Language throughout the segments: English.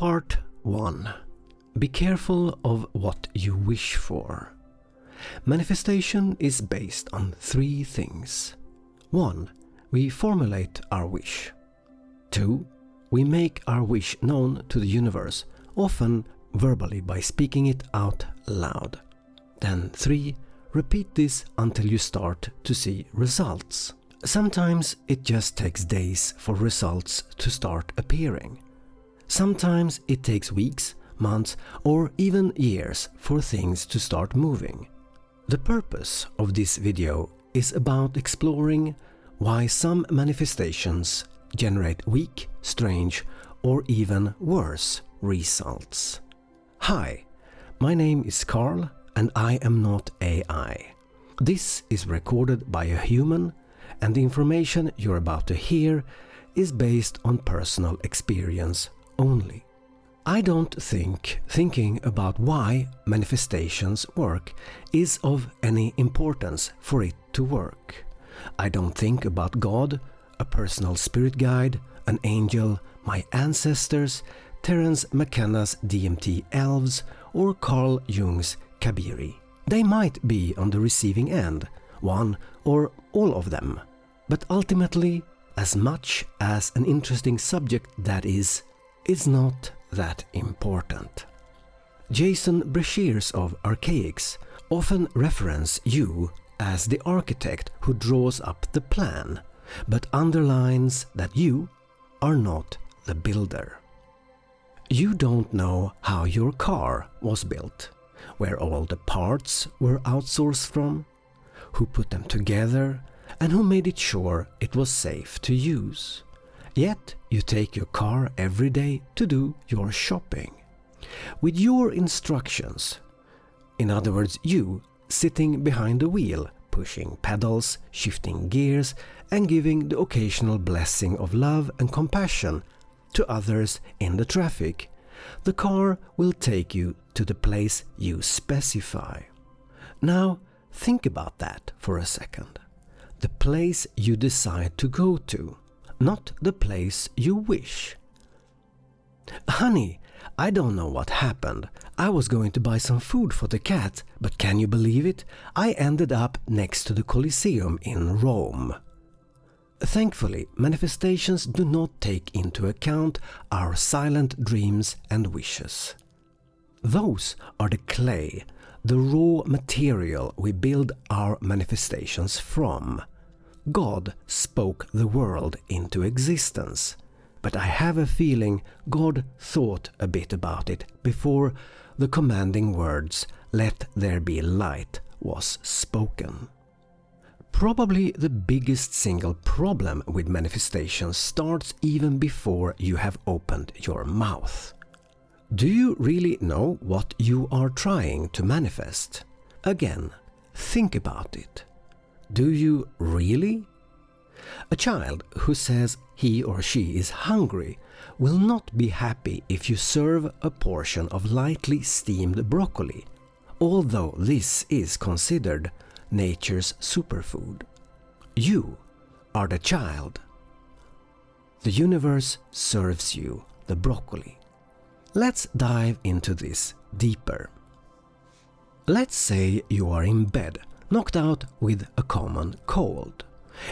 Part 1. Be careful of what you wish for. Manifestation is based on 3 things. 1. We formulate our wish. 2. We make our wish known to the universe, often verbally by speaking it out loud. Then 3. Repeat this until you start to see results. Sometimes it just takes days for results to start appearing. Sometimes it takes weeks, months, or even years for things to start moving. The purpose of this video is about exploring why some manifestations generate weak, strange, or even worse results. Hi, my name is Carl and I am not AI. This is recorded by a human, and the information you're about to hear is based on personal experience only. I don't think thinking about why manifestations work is of any importance for it to work. I don't think about God, a personal spirit guide, an angel, my ancestors, Terence McKenna's DMT elves, or Carl Jung's Kabiri. They might be on the receiving end, one or all of them, but ultimately, as much as an interesting subject that is not that important. Jason Breshears of Archaics often reference you as the architect who draws up the plan, but underlines that you are not the builder. You don't know how your car was built, where all the parts were outsourced from, who put them together, and who made it sure it was safe to use. Yet you take your car every day to do your shopping. With your instructions, in other words, you sitting behind the wheel, pushing pedals, shifting gears, and giving the occasional blessing of love and compassion to others in the traffic, the car will take you to the place you specify. Now, think about that for a second. The place you decide to go to, not the place you wish. Honey, I don't know what happened. I was going to buy some food for the cat, but can you believe it? I ended up next to the Colosseum in Rome. Thankfully, manifestations do not take into account our silent dreams and wishes. Those are the clay, the raw material we build our manifestations from. God spoke the world into existence, but I have a feeling God thought a bit about it before the commanding words, "Let there be light," was spoken. Probably the biggest single problem with manifestation starts even before you have opened your mouth. Do you really know what you are trying to manifest? Again, think about it. Do you really? A child who says he or she is hungry will not be happy if you serve a portion of lightly steamed broccoli, although this is considered nature's superfood. You are the child. The universe serves you the broccoli. Let's dive into this deeper. Let's say you are in bed, knocked out with a common cold.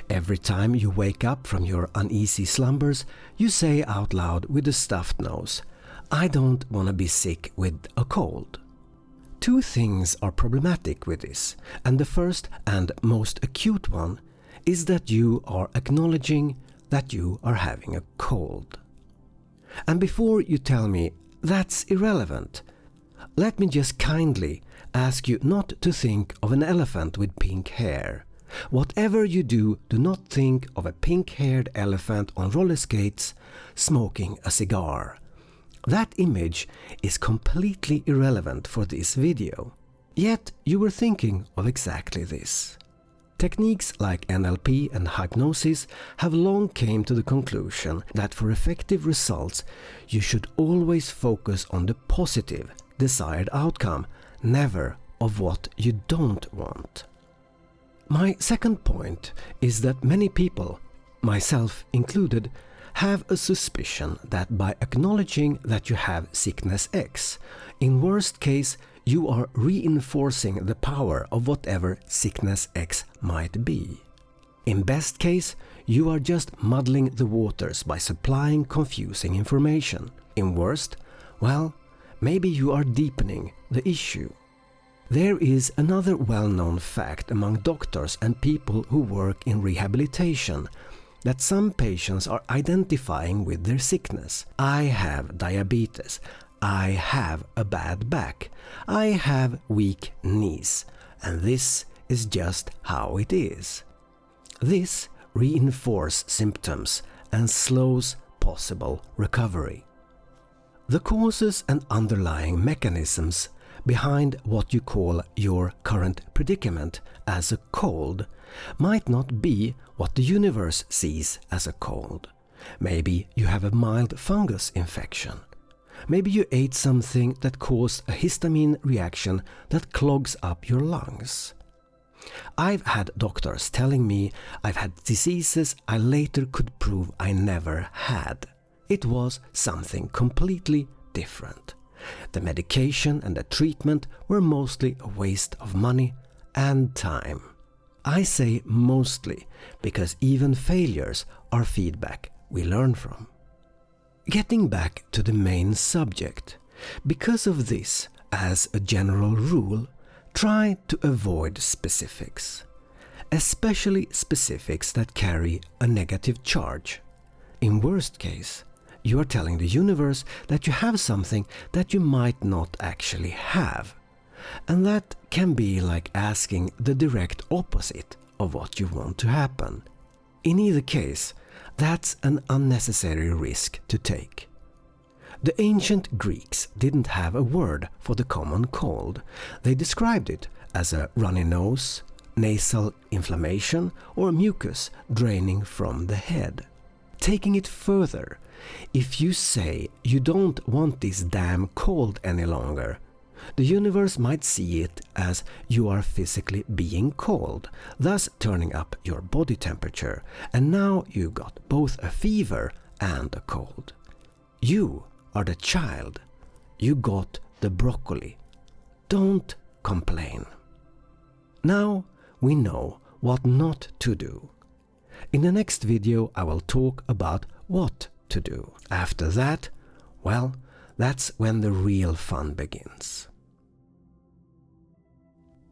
Every time you wake up from your uneasy slumbers, you say out loud with a stuffed nose, "I don't want to be sick with a cold." 2 things are problematic with this, and the first and most acute one is that you are acknowledging that you are having a cold. And before you tell me that's irrelevant, let me just kindly ask you not to think of an elephant with pink hair. Whatever you do, do not think of a pink-haired elephant on roller skates smoking a cigar. That image is completely irrelevant for this video. Yet you were thinking of exactly this. Techniques like NLP and hypnosis have long came to the conclusion that for effective results you should always focus on the positive, desired outcome, never of what you don't want. My second point is that many people, myself included, have a suspicion that by acknowledging that you have sickness X, in worst case, you are reinforcing the power of whatever sickness X might be. In best case, you are just muddling the waters by supplying confusing information. In worst, well, maybe you are deepening the issue. There is another well-known fact among doctors and people who work in rehabilitation, that some patients are identifying with their sickness. I have diabetes. I have a bad back. I have weak knees. And this is just how it is. This reinforces symptoms and slows possible recovery. The causes and underlying mechanisms behind what you call your current predicament as a cold might not be what the universe sees as a cold. Maybe you have a mild fungus infection. Maybe you ate something that caused a histamine reaction that clogs up your lungs. I've had doctors telling me I've had diseases I later could prove I never had. It was something completely different. The medication and the treatment were mostly a waste of money and time. I say mostly because even failures are feedback we learn from. Getting back to the main subject, because of this, as a general rule, try to avoid specifics, especially specifics that carry a negative charge. In worst case, you are telling the universe that you have something that you might not actually have. And that can be like asking the direct opposite of what you want to happen. In either case, that's an unnecessary risk to take. The ancient Greeks didn't have a word for the common cold. They described it as a runny nose, nasal inflammation, or mucus draining from the head. Taking it further, if you say you don't want this damn cold any longer, the universe might see it as you are physically being cold, thus turning up your body temperature, and now you got both a fever and a cold. You are the child. You got the broccoli. Don't complain. Now we know what not to do. In the next video I will talk about what to do. After that, well, that's when the real fun begins.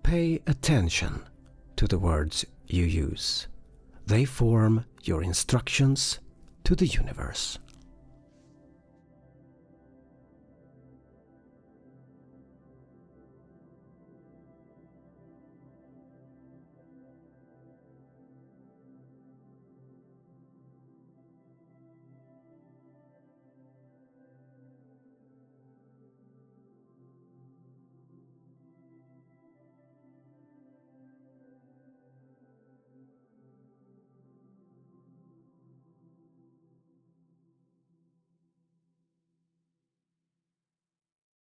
Pay attention to the words you use. They form your instructions to the universe.